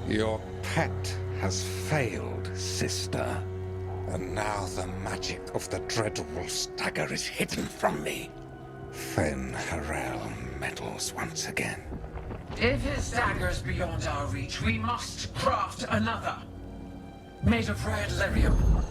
Your pet has failed, sister. And now the magic of the Dreadwolf's dagger is hidden from me. Fen Harel meddles once again. If his dagger's beyond our reach, we must craft another. Made of red lyrium.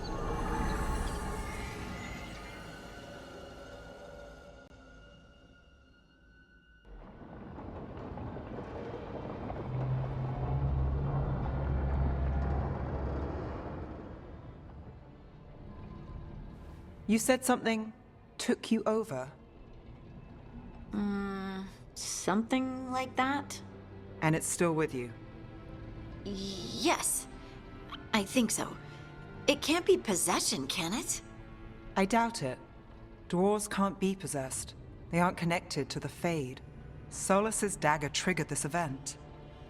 You said something took you over. Something like that? And it's still with you. Yes. I think so. It can't be possession, can it? I doubt it. Dwarves can't be possessed. They aren't connected to the Fade. Solus's dagger triggered this event.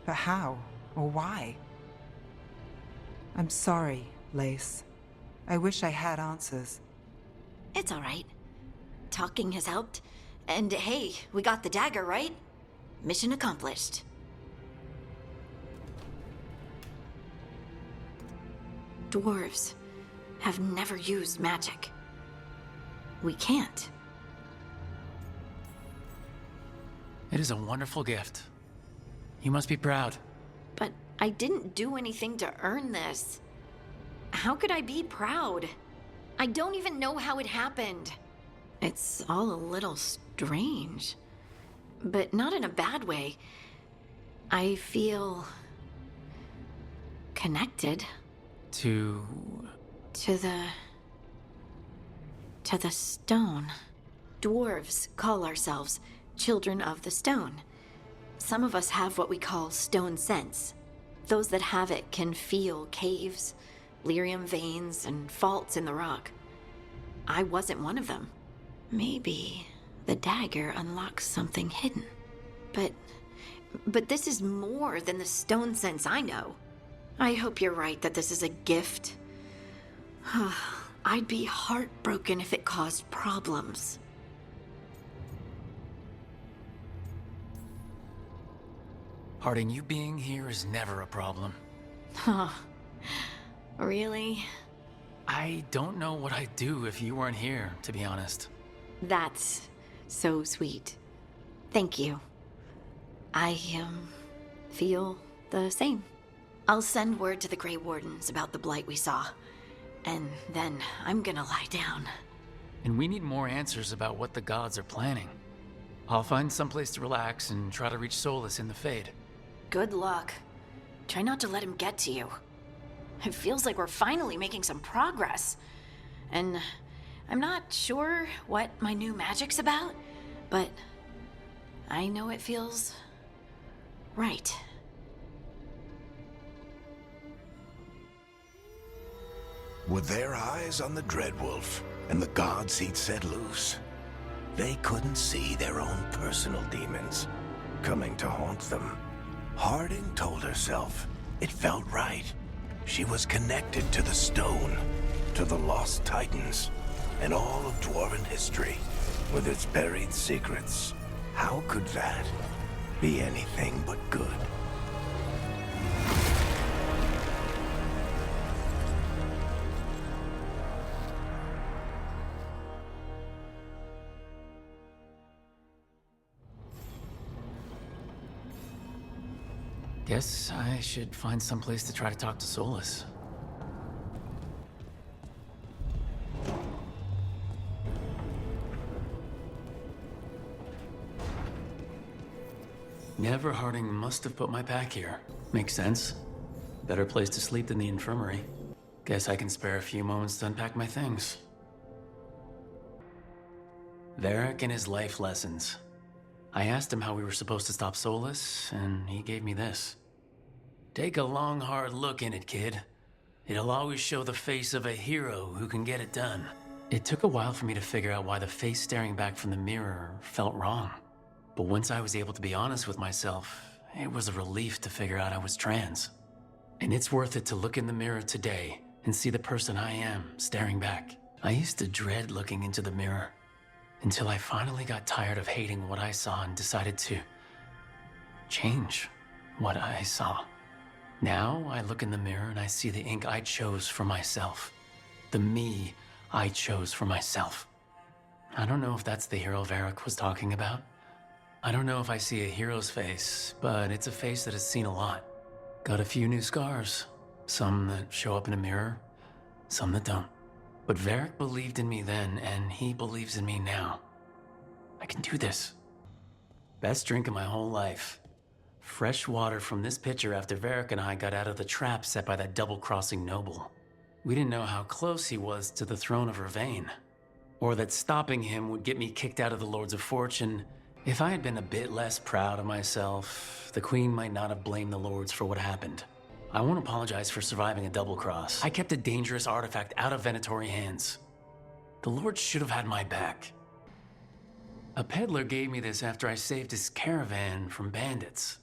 But how? Or why? I'm sorry, Lace. I wish I had answers. It's all right. Talking has helped. And hey, we got the dagger, right? Mission accomplished. Dwarves have never used magic. We can't. It is a wonderful gift. You must be proud. But I didn't do anything to earn this. How could I be proud? I don't even know how it happened. It's all a little strange. But not in a bad way. I feel... connected. To the stone. Dwarves call ourselves children of the stone. Some of us have what we call stone sense. Those that have it can feel caves, lyrium veins, and faults in the rock. I wasn't one of them. Maybe the dagger unlocks something hidden. But this is more than the stone sense I know. I hope you're right that this is a gift. I'd be heartbroken if it caused problems. Harding, you being here is never a problem. Huh. Really? I don't know what I'd do if you weren't here, to be honest. That's so sweet. Thank you. I, feel the same. I'll send word to the Grey Wardens about the blight we saw. And then I'm gonna lie down. And we need more answers about what the gods are planning. I'll find someplace to relax and try to reach Solus in the Fade. Good luck. Try not to let him get to you. It feels like we're finally making some progress. And I'm not sure what my new magic's about, but I know it feels right. With their eyes on the Dreadwolf and the gods he'd set loose, they couldn't see their own personal demons coming to haunt them. Harding told herself it felt right. She was connected to the stone, to the lost titans, and all of Dwarven history, with its buried secrets. How could that be anything but good? Guess I should find someplace to try to talk to Solus. Never Harding must have put my pack here. Makes sense. Better place to sleep than the infirmary. Guess I can spare a few moments to unpack my things. Varric and his life lessons. I asked him how we were supposed to stop Solus, and he gave me this. Take a long, hard look in it, kid. It'll always show the face of a hero who can get it done. It took a while for me to figure out why the face staring back from the mirror felt wrong. But once I was able to be honest with myself, it was a relief to figure out I was trans. And it's worth it to look in the mirror today and see the person I am staring back. I used to dread looking into the mirror, until I finally got tired of hating what I saw and decided to change what I saw. Now I look in the mirror and I see the ink I chose for myself. The me I chose for myself. I don't know if that's the hero Varric was talking about. I don't know if I see a hero's face, but it's a face that has seen a lot. Got a few new scars. Some that show up in a mirror, some that don't. But Varric believed in me then, and he believes in me now. I can do this. Best drink of my whole life. Fresh water from this pitcher after Varric and I got out of the trap set by that double-crossing noble. We didn't know how close he was to the throne of Vervain, or that stopping him would get me kicked out of the Lords of Fortune. If I had been a bit less proud of myself, the Queen might not have blamed the Lords for what happened. I won't apologize for surviving a double cross. I kept a dangerous artifact out of Venatori hands. The Lord should have had my back. A peddler gave me this after I saved his caravan from bandits.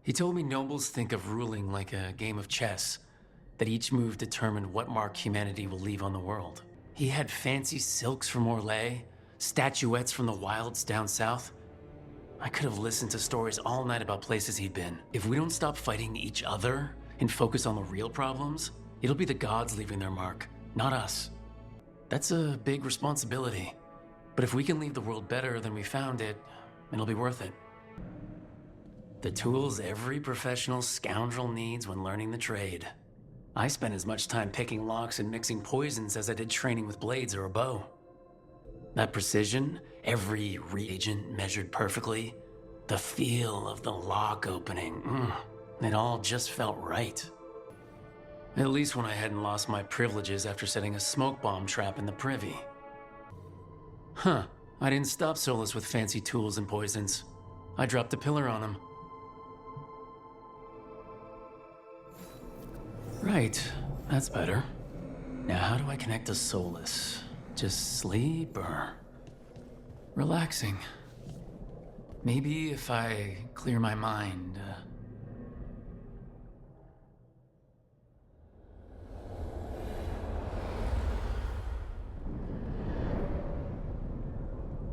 He told me nobles think of ruling like a game of chess, that each move determined what mark humanity will leave on the world. He had fancy silks from Orlais, statuettes from the wilds down south. I could have listened to stories all night about places he'd been. If we don't stop fighting each other and focus on the real problems, it'll be the gods leaving their mark, not us. That's a big responsibility. But if we can leave the world better than we found it, it'll be worth it. The tools every professional scoundrel needs when learning the trade. I spent as much time picking locks and mixing poisons as I did training with blades or a bow. That precision, every reagent measured perfectly, the feel of the lock opening, it all just felt right. At least when I hadn't lost my privileges after setting a smoke bomb trap in the privy. Huh, I didn't stop Solus with fancy tools and poisons. I dropped a pillar on him. Right, that's better. Now how do I connect to Solus? Just sleep or relaxing? Maybe if I clear my mind.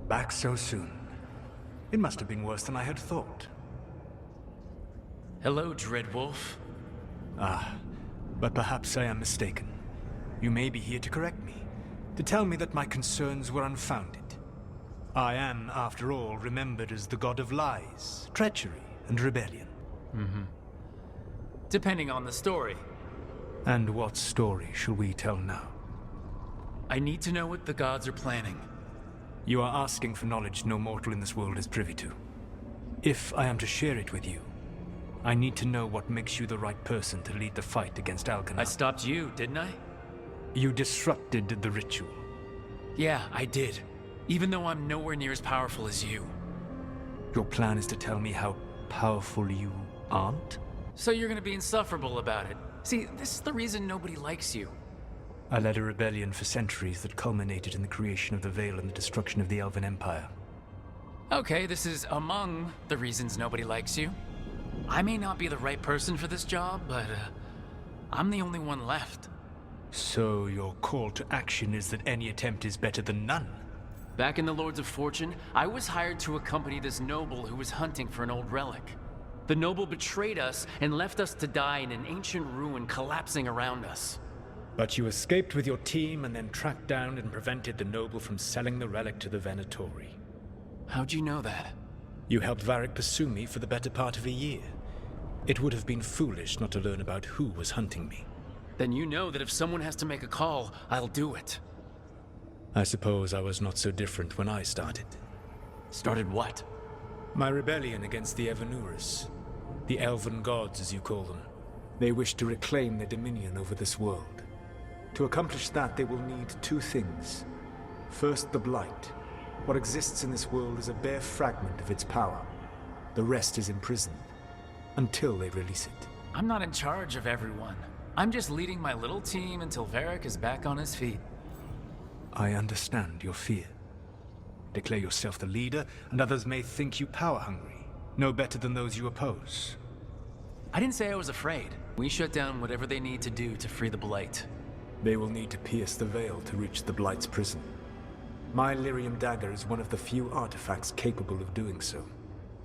Back so soon. It must have been worse than I had thought. Hello, Dreadwolf. Ah, but perhaps I am mistaken. You may be here to correct me, to tell me that my concerns were unfounded. I am, after all, remembered as the god of lies, treachery, and rebellion. Depending on the story. And what story shall we tell now? I need to know what the gods are planning. You are asking for knowledge no mortal in this world is privy to. If I am to share it with you, I need to know what makes you the right person to lead the fight against Alkanar. I stopped you, didn't I? You disrupted the ritual. Yeah, I did. Even though I'm nowhere near as powerful as you. Your plan is to tell me how powerful you aren't? So you're gonna be insufferable about it. See, this is the reason nobody likes you. I led a rebellion for centuries that culminated in the creation of the Veil and the destruction of the Elven Empire. Okay, this is among the reasons nobody likes you. I may not be the right person for this job, but I'm the only one left. So your call to action is that any attempt is better than none? Back in the Lords of Fortune, I was hired to accompany this noble who was hunting for an old relic. The noble betrayed us and left us to die in an ancient ruin collapsing around us. But you escaped with your team and then tracked down and prevented the noble from selling the relic to the Venatori. How'd you know that? You helped Varric pursue me for the better part of a year. It would have been foolish not to learn about who was hunting me. Then you know that if someone has to make a call, I'll do it. I suppose I was not so different when I started. Started what? My rebellion against the Evanurus. The Elven gods, as you call them. They wish to reclaim their dominion over this world. To accomplish that, they will need two things. First, the Blight. What exists in this world is a bare fragment of its power. The rest is imprisoned, until they release it. I'm not in charge of everyone. I'm just leading my little team until Varric is back on his feet. I understand your fear. Declare yourself the leader, and others may think you power-hungry, no better than those you oppose. I didn't say I was afraid. We shut down whatever they need to do to free the Blight. They will need to pierce the veil to reach the Blight's prison. My Lyrium dagger is one of the few artifacts capable of doing so.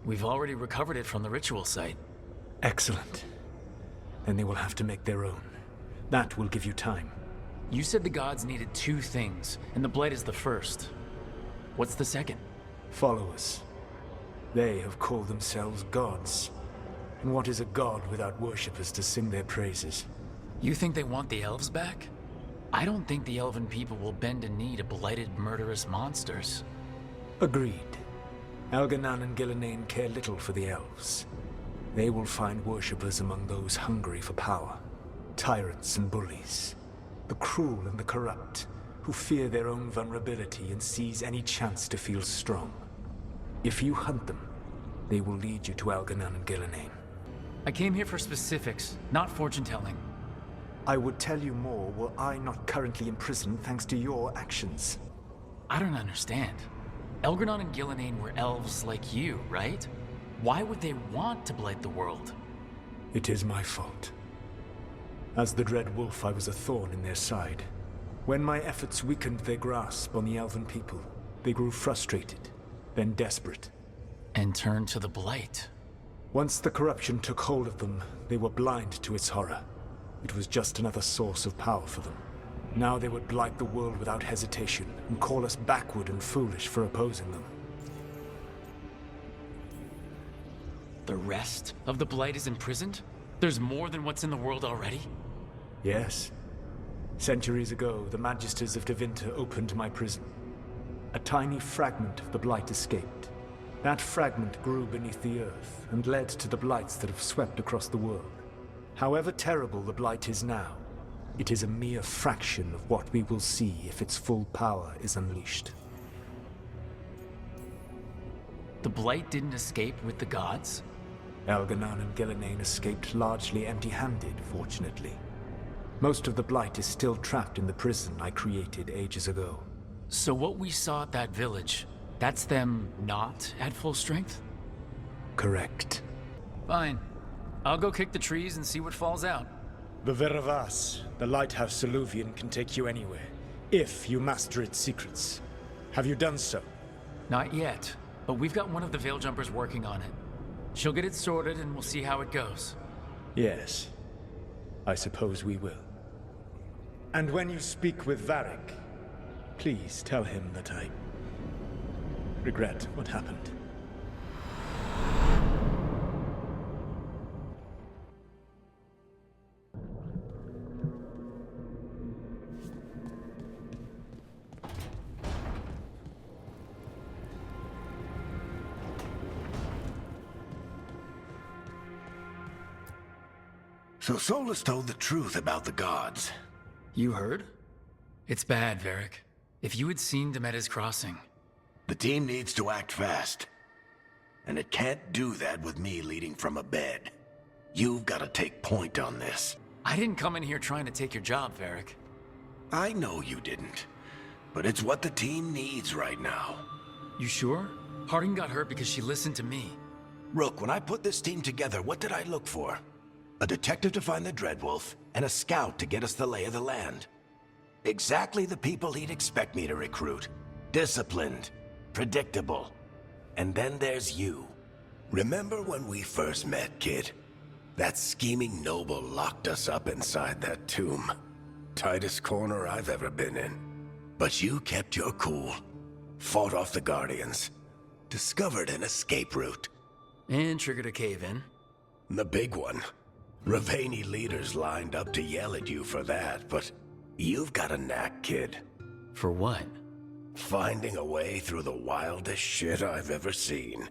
We've already recovered it from the ritual site. Excellent. then they will have to make their own. That will give you time. You said the gods needed two things, and the Blight is the first. What's the second? Followers. They have called themselves gods. And what is a god without worshippers to sing their praises? You think they want the elves back? I don't think the elven people will bend a knee to blighted, murderous monsters. Agreed. Elganan and Gillenane care little for the elves. They will find worshippers among those hungry for power. Tyrants and bullies. The cruel and the corrupt, who fear their own vulnerability and seize any chance to feel strong. If you hunt them, they will lead you to Elganan and Gillenane. I came here for specifics, not fortune-telling. I would tell you more were I not currently in prison thanks to your actions. I don't understand. Elganon and Gillenane were elves like you, right? Why would they want to blight the world? It is my fault. As the Dread Wolf, I was a thorn in their side. When my efforts weakened their grasp on the elven people, they grew frustrated, then desperate. And turned to the Blight. Once the corruption took hold of them, they were blind to its horror. It was just another source of power for them. Now they would blight the world without hesitation, and call us backward and foolish for opposing them. The rest of the Blight is imprisoned? There's more than what's in the world already? Yes. Centuries ago, the Magisters of Tevinter opened my prison. A tiny fragment of the Blight escaped. That fragment grew beneath the earth, and led to the Blights that have swept across the world. However terrible the Blight is now, it is a mere fraction of what we will see if its full power is unleashed. The Blight didn't escape with the gods? Elganan and Gillenane escaped largely empty-handed, fortunately. Most of the Blight is still trapped in the prison I created ages ago. So what we saw at that village, that's them not at full strength? Correct. Fine. I'll go kick the trees and see what falls out. The Veravas, the lighthouse Soluvian, can take you anywhere, if you master its secrets. Have you done so? Not yet, but we've got one of the Veil Jumpers working on it. She'll get it sorted and we'll see how it goes. Yes. I suppose we will. And when you speak with Varric, please tell him that I regret what happened. So Solus told the truth about the gods. You heard? It's bad, Varric. If you had seen Demeda's crossing... The team needs to act fast. And it can't do that with me leading from a bed. You've got to take point on this. I didn't come in here trying to take your job, Varric. I know you didn't. But it's what the team needs right now. You sure? Harding got hurt because she listened to me. Rook, when I put this team together, what did I look for? A detective to find the Dreadwolf, and a scout to get us the lay of the land. Exactly the people he'd expect me to recruit. Disciplined, predictable. And then there's you. Remember when we first met, kid? That scheming noble locked us up inside that tomb. Tightest corner I've ever been in. But you kept your cool. Fought off the Guardians. Discovered an escape route. And triggered a cave-in. The big one. Ravani leaders lined up to yell at you for that, but you've got a knack, kid. For what? Finding a way through the wildest shit I've ever seen.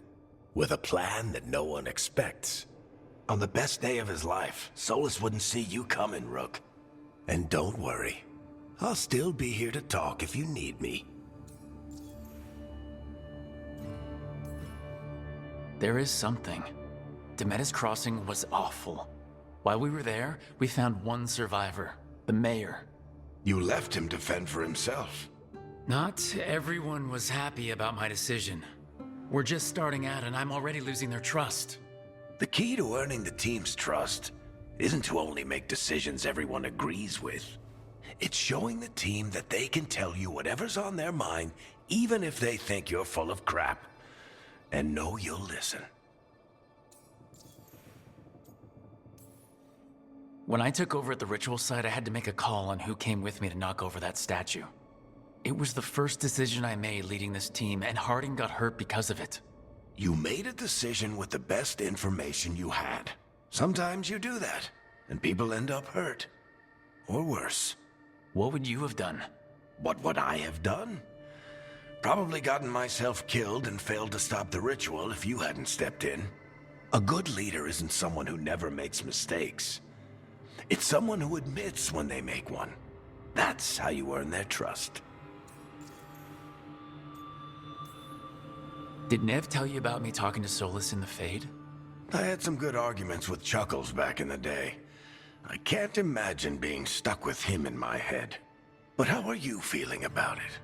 With a plan that no one expects. On the best day of his life, Solus wouldn't see you coming, Rook. And don't worry. I'll still be here to talk if you need me. There is something. Demeda's crossing was awful. While we were there, we found one survivor, the mayor. You left him to fend for himself. Not everyone was happy about my decision. We're just starting out and I'm already losing their trust. The key to earning the team's trust isn't to only make decisions everyone agrees with. It's showing the team that they can tell you whatever's on their mind, even if they think you're full of crap. And know you'll listen. When I took over at the ritual site, I had to make a call on who came with me to knock over that statue. It was the first decision I made leading this team, and Harding got hurt because of it. You made a decision with the best information you had. Sometimes you do that, and people end up hurt. Or worse. What would you have done? What would I have done? Probably gotten myself killed and failed to stop the ritual if you hadn't stepped in. A good leader isn't someone who never makes mistakes. It's someone who admits when they make one. That's how you earn their trust. Did Nev tell you about me talking to Solus in the Fade? I had some good arguments with Chuckles back in the day. I can't imagine being stuck with him in my head. But how are you feeling about it?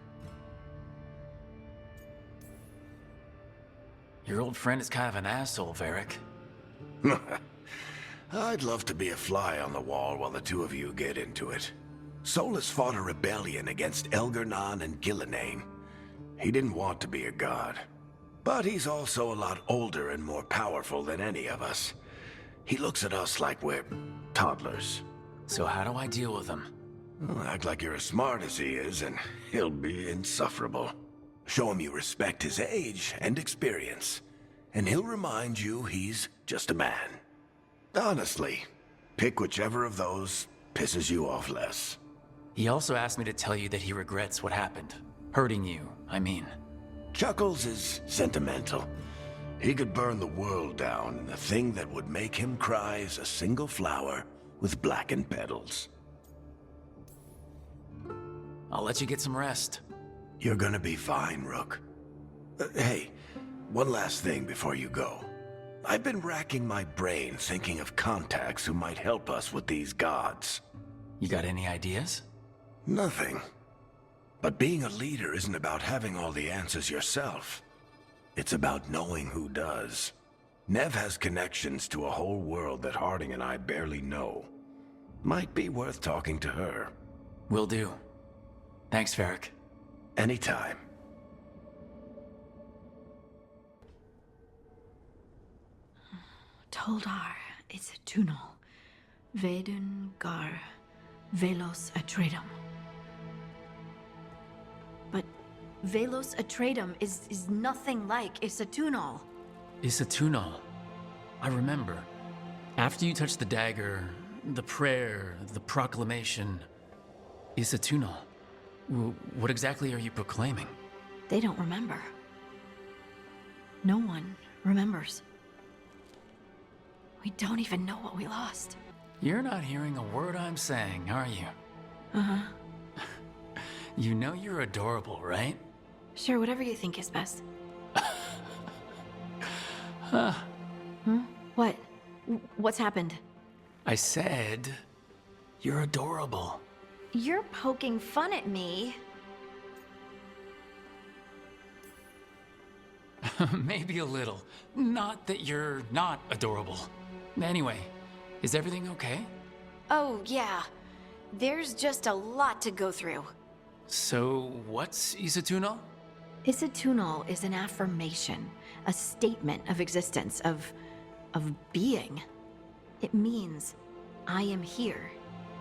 Your old friend is kind of an asshole, Varric. I'd love to be a fly on the wall while the two of you get into it. Solus fought a rebellion against Elgar'nan and Gillenane. He didn't want to be a god. But he's also a lot older and more powerful than any of us. He looks at us like we're toddlers. So how do I deal with him? Well, act like you're as smart as he is, and he'll be insufferable. Show him you respect his age and experience, and he'll remind you he's just a man. Honestly, pick whichever of those pisses you off less. He also asked me to tell you that he regrets what happened. Hurting you, I mean. Chuckles is sentimental. He could burn the world down, and the thing that would make him cry is a single flower with blackened petals. I'll let you get some rest. You're gonna be fine, Rook. Hey, one last thing before you go. I've been racking my brain thinking of contacts who might help us with these gods. You got any ideas? Nothing. But being a leader isn't about having all the answers yourself. It's about knowing who does. Nev has connections to a whole world that Harding and I barely know. Might be worth talking to her. Will do. Thanks, Varric. Anytime. Toldar, it's a tunnel. Vedun gar velos atredum. But velos atredum is nothing like Isatunal. Isatunal. I remember. After you touched the dagger, the prayer, the proclamation. Isatunal. What exactly are you proclaiming? They don't remember. No one remembers. We don't even know what we lost. You're not hearing a word I'm saying, are you? Uh-huh. You know you're adorable, right? Sure, whatever you think is best. Huh. What? What's happened? I said, you're adorable. You're poking fun at me. Maybe a little. Not that you're not adorable. Anyway, is everything okay? Oh, yeah. There's just a lot to go through. So, what's Isatunal? Isatunal is an affirmation, a statement of existence, of being. It means, I am here.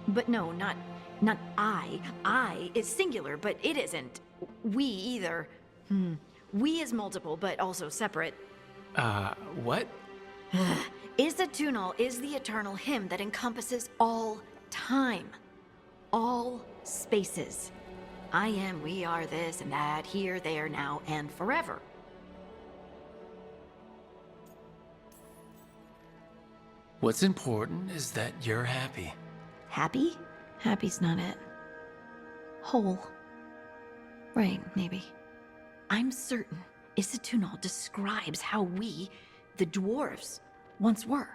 But no, not I. I is singular, but it isn't. We either. We is multiple, but also separate. What? Isatunal is the eternal hymn that encompasses all time. All spaces. I am, we are, this and that, here, there, now, and forever. What's important is that you're happy. Happy? Happy's not it. Whole. Right, maybe. I'm certain Isatunal describes how we, the dwarves, once were.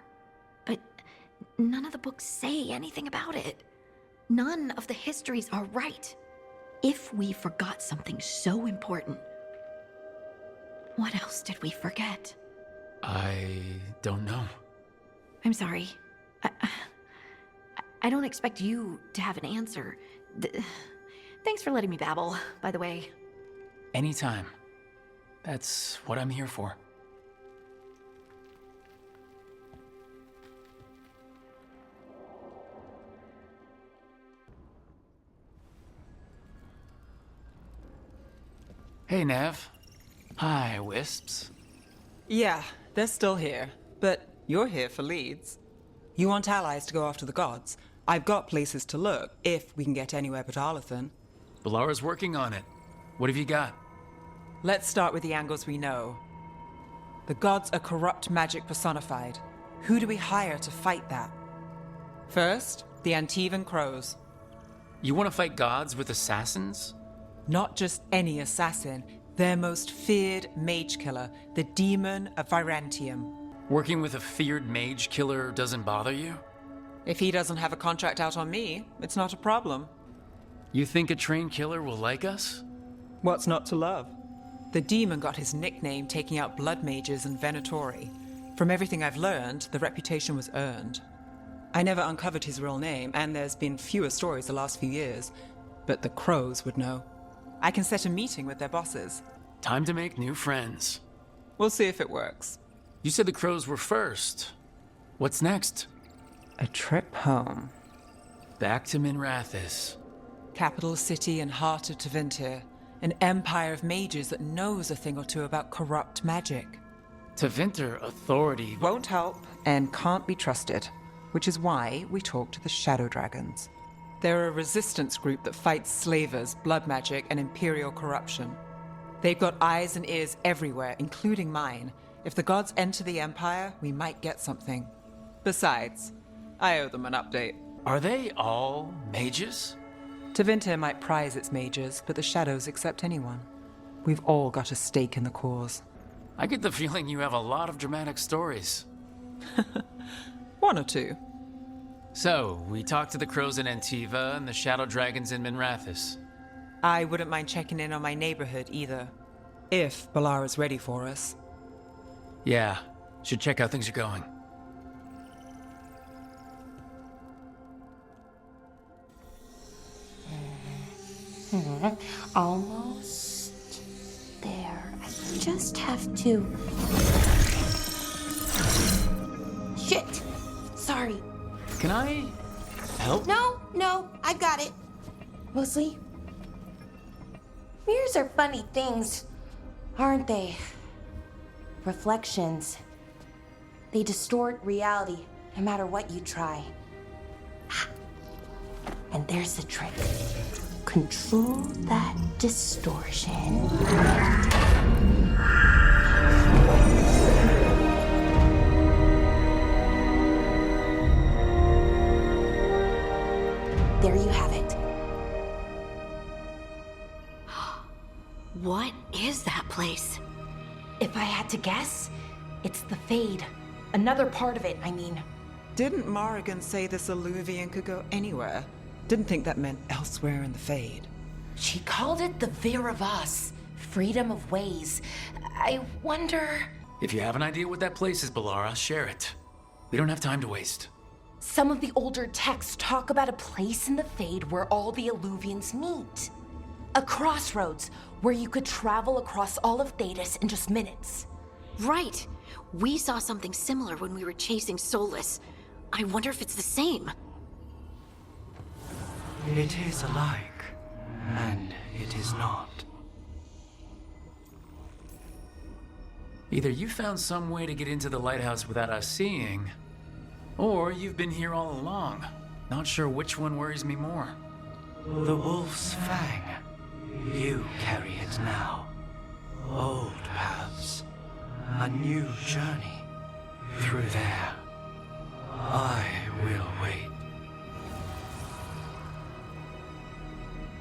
But none of the books say anything about it. None of the histories are right. If we forgot something so important, what else did we forget? I don't know. I'm sorry. I don't expect you to have an answer. Thanks for letting me babble, by the way. Anytime. That's what I'm here for. Hey, Nev. Hi, Wisps. Yeah, they're still here, but you're here for leads. You want allies to go after the gods? I've got places to look, if we can get anywhere but Arlathan. Balara's working on it. What have you got? Let's start with the angles we know. The gods are corrupt magic personified. Who do we hire to fight that? First, the Antivan Crows. You want to fight gods with assassins? Not just any assassin, their most feared mage killer, the Demon of Virantium. Working with a feared mage killer doesn't bother you? If he doesn't have a contract out on me, it's not a problem. You think a trained killer will like us? What's not to love? The demon got his nickname taking out blood mages and Venatori. From everything I've learned, the reputation was earned. I never uncovered his real name, and there's been fewer stories the last few years, but the Crows would know. I can set a meeting with their bosses. Time to make new friends. We'll see if it works. You said the Crows were first. What's next? A trip home. Back to Minrathous. Capital city and heart of Tevinter. An empire of mages that knows a thing or two about corrupt magic. Tevinter authority Won't help and can't be trusted, which is why we talk to the Shadow Dragons. They're a resistance group that fights slavers, blood magic, and imperial corruption. They've got eyes and ears everywhere, including mine. If the gods enter the empire, we might get something. Besides, I owe them an update. Are they all mages? Tevinter might prize its mages, but the Shadows accept anyone. We've all got a stake in the cause. I get the feeling you have a lot of dramatic stories. One or two. So, we talked to the Crows in Antiva and the Shadow Dragons in Minrathous. I wouldn't mind checking in on my neighborhood either. If Balara's ready for us. Yeah, should check how things are going. Almost there. I just have to... Shit! Sorry. Can I help? No, I've got it. Mostly. Mirrors are funny things, aren't they? Reflections. They distort reality, no matter what you try. And there's the trick. Control that distortion. There you have it. What is that place? If I had to guess, it's the Fade. Another part of it, I mean. Didn't Morrigan say this Alluvian could go anywhere? Didn't think that meant elsewhere in the Fade. She called it the Vir of Us, freedom of ways. I wonder... If you have an idea what that place is, Balara, share it. We don't have time to waste. Some of the older texts talk about a place in the Fade where all the Alluvians meet. A crossroads where you could travel across all of Thedas in just minutes. Right. We saw something similar when we were chasing Solus. I wonder if it's the same. It is alike, and it is not. Either you found some way to get into the lighthouse without us seeing, or you've been here all along. Not sure which one worries me more. The Wolf's Fang. You carry it now. Old paths. A new journey. Through there. I will wait.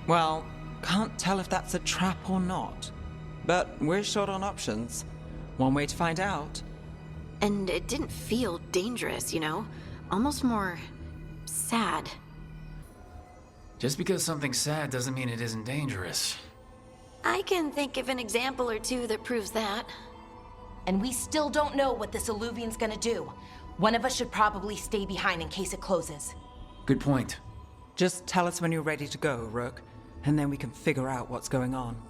Well, can't tell if that's a trap or not. But we're short on options. One way to find out. And it didn't feel dangerous, you know? Almost more... sad. Just because something's sad doesn't mean it isn't dangerous. I can think of an example or two that proves that. And we still don't know what this Alluvian's gonna do. One of us should probably stay behind in case it closes. Good point. Just tell us when you're ready to go, Rook, and then we can figure out what's going on.